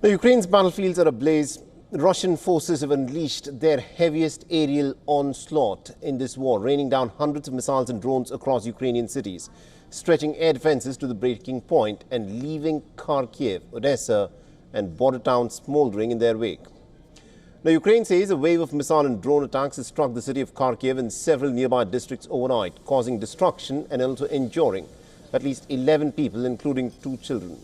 Now, Ukraine's battlefields are ablaze. Russian forces have unleashed their heaviest aerial onslaught in this war, raining down hundreds of missiles and drones across Ukrainian cities, stretching air defenses to the breaking point and leaving Kiev, Odessa and border towns smoldering in their wake. Now, Ukraine says a wave of missile and drone attacks has struck the city of Kharkiv and several nearby districts overnight, causing destruction and also injuring at least 11 people, including 2 children.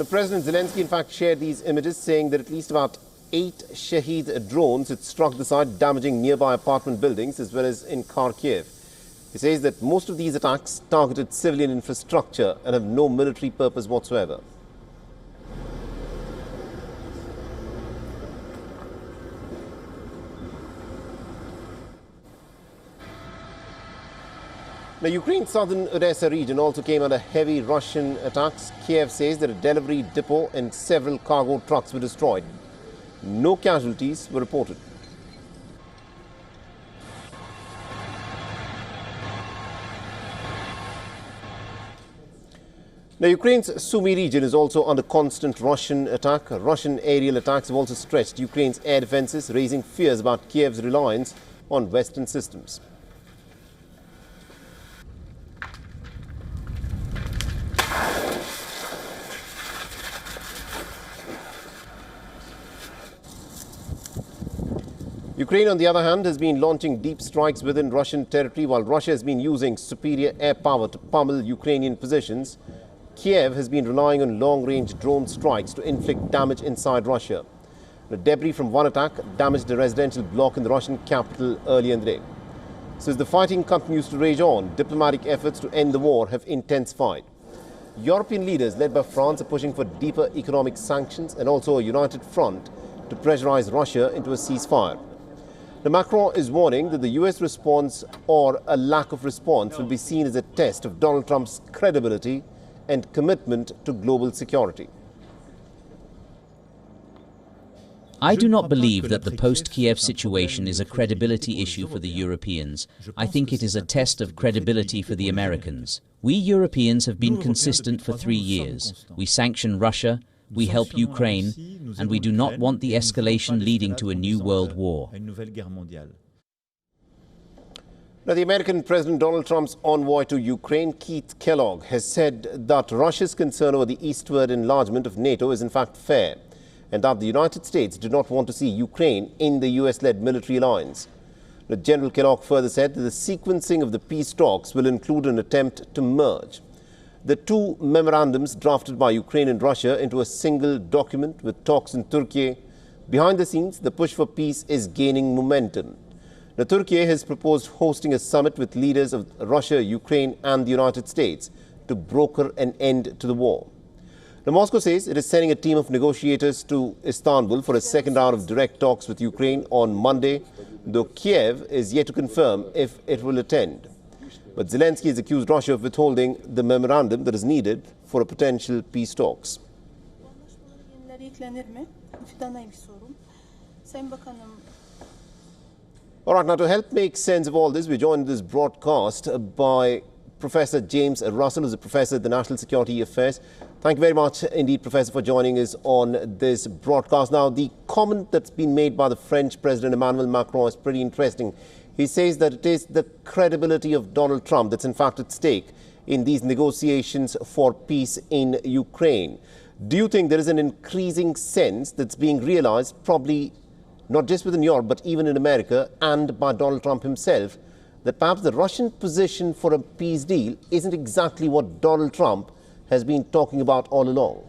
President Zelensky, in fact, shared these images, saying that at least about 8 Shahed drones had struck the site, damaging nearby apartment buildings as well as in Kharkiv. He says that most of these attacks targeted civilian infrastructure and have no military purpose whatsoever. Now, Ukraine's southern Odessa region also came under heavy Russian attacks. Kiev says that a delivery depot and several cargo trucks were destroyed. No casualties were reported. Now, Ukraine's Sumy region is also under constant Russian attack. Russian aerial attacks have also stretched Ukraine's air defenses, raising fears about Kiev's reliance on Western systems. Ukraine, on the other hand, has been launching deep strikes within Russian territory, while Russia has been using superior air power to pummel Ukrainian positions. Kiev has been relying on long-range drone strikes to inflict damage inside Russia. The debris from one attack damaged a residential block in the Russian capital earlier in the day. So as the fighting continues to rage on, diplomatic efforts to end the war have intensified. European leaders, led by France, are pushing for deeper economic sanctions and also a united front to pressurize Russia into a ceasefire. The Macron is warning that the US response or a lack of response will be seen as a test of Donald Trump's credibility and commitment to global security. I do not believe that the post-Kiev situation is a credibility issue for the Europeans. I think it is a test of credibility for the Americans. We Europeans have been consistent for 3 years. We sanction Russia, we help Ukraine, and we do not want the escalation leading to a new world war. Now, the American President Donald Trump's envoy to Ukraine, Keith Kellogg, has said that Russia's concern over the eastward enlargement of NATO is in fact fair, and that the United States do not want to see Ukraine in the US-led military alliance. Now, General Kellogg further said that the sequencing of the peace talks will include an attempt to merge the 2 memorandums drafted by Ukraine and Russia into a single document with talks in Turkey. Behind the scenes, the push for peace is gaining momentum. Now, Turkey has proposed hosting a summit with leaders of Russia, Ukraine and the United States to broker an end to the war. Now, Moscow says it is sending a team of negotiators to Istanbul for a second round of direct talks with Ukraine on Monday, though Kiev is yet to confirm if it will attend. But Zelensky has accused Russia of withholding the memorandum that is needed for a potential peace talks. All right, now to help make sense of all this, we're joined in this broadcast by Professor James Russell, who's a professor at the National Security Affairs. Thank you very much indeed, Professor, for joining us on this broadcast. Now, the comment that's been made by the French President Emmanuel Macron is pretty interesting. He says that it is the credibility of Donald Trump that's in fact at stake in these negotiations for peace in Ukraine. Do you think there is an increasing sense that's being realized, probably not just within Europe, but even in America and by Donald Trump himself, that perhaps the Russian position for a peace deal isn't exactly what Donald Trump has been talking about all along?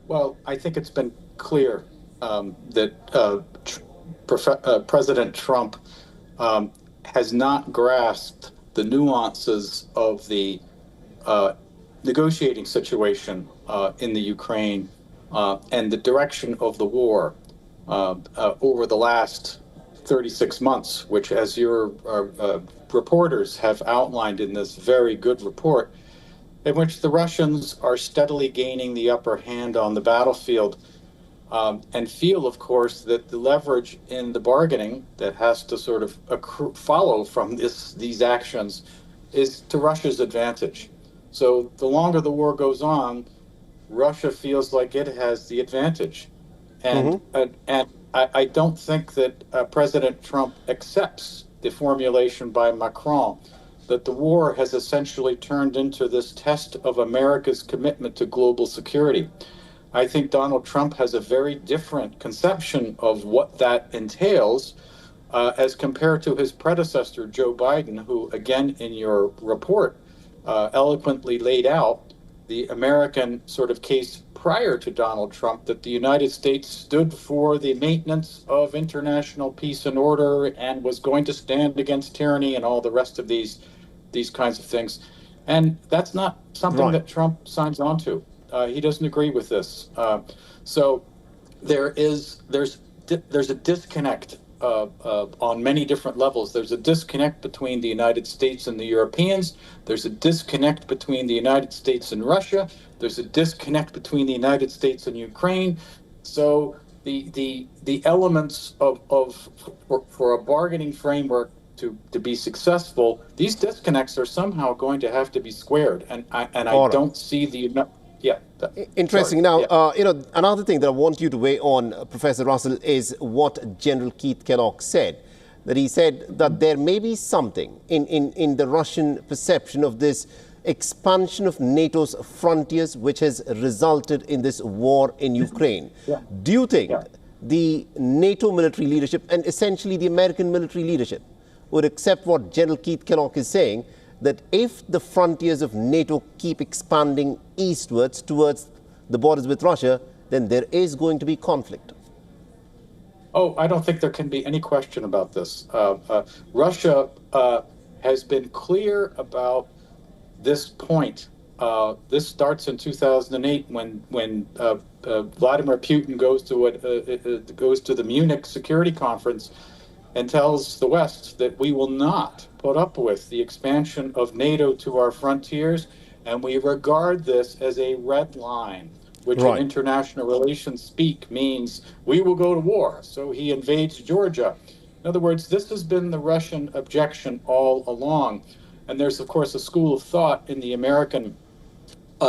Well, I think it's been clear that President Trump has not grasped the nuances of the negotiating situation in the Ukraine and the direction of the war over the last 36 months, which, as your reporters have outlined in this very good report, in which the Russians are steadily gaining the upper hand on the battlefield, and feel, of course, that the leverage in the bargaining that has to sort of follow from these actions is to Russia's advantage. So the longer the war goes on, Russia feels like it has the advantage. And I don't think that President Trump accepts the formulation by Macron that the war has essentially turned into this test of America's commitment to global security. I think Donald Trump has a very different conception of what that entails as compared to his predecessor, Joe Biden, who, again, in your report, eloquently laid out the American sort of case prior to Donald Trump, that the United States stood for the maintenance of international peace and order and was going to stand against tyranny and all the rest of these kinds of things. And that's not something that Trump signs on to. He doesn't agree with this. So there's a disconnect on many different levels. There's a disconnect between the United States and the Europeans. There's a disconnect between the United States and Russia. There's a disconnect between the United States and Ukraine. So the elements for a bargaining framework to be successful, these disconnects are somehow going to have to be squared. And I don't see the interesting. Sorry. Now, another thing that I want you to weigh on, Professor Russell, is what General Keith Kellogg said. That he said that there may be something in the Russian perception of this expansion of NATO's frontiers, which has resulted in this war in Ukraine. Do you think the NATO military leadership and essentially the American military leadership would accept what General Keith Kellogg is saying, that if the frontiers of NATO keep expanding eastwards towards the borders with Russia, then there is going to be conflict? Oh, I don't think there can be any question about this. Russia has been clear about this point. This starts in 2008 when Vladimir Putin goes to the Munich Security Conference and tells the West that we will not put up with the expansion of NATO to our frontiers, and we regard this as a red line, which in international relations speak means we will go to war. So he invades Georgia. In other words, this has been the Russian objection all along. And there's, of course, a school of thought in the American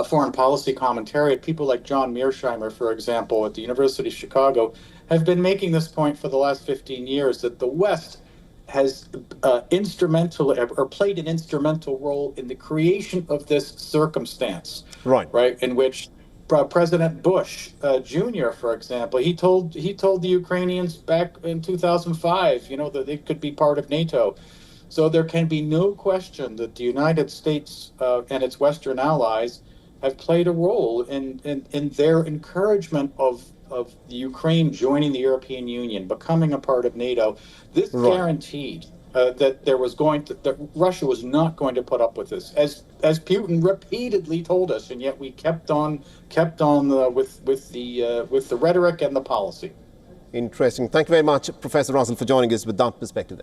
foreign policy commentary. People like John Mearsheimer, for example, at the University of Chicago, have been making this point for the last 15 years, that the West has played an instrumental role in the creation of this circumstance, in which President Bush Jr., for example, he told the Ukrainians back in 2005, that they could be part of NATO. So there can be no question that the United States and its Western allies have played a role in their encouragement of the Ukraine joining the European Union, becoming a part of NATO. This guaranteed that Russia was not going to put up with this, as Putin repeatedly told us, and yet we kept on with the rhetoric and the policy. Interesting. Thank you very much, Professor Russell, for joining us with that perspective.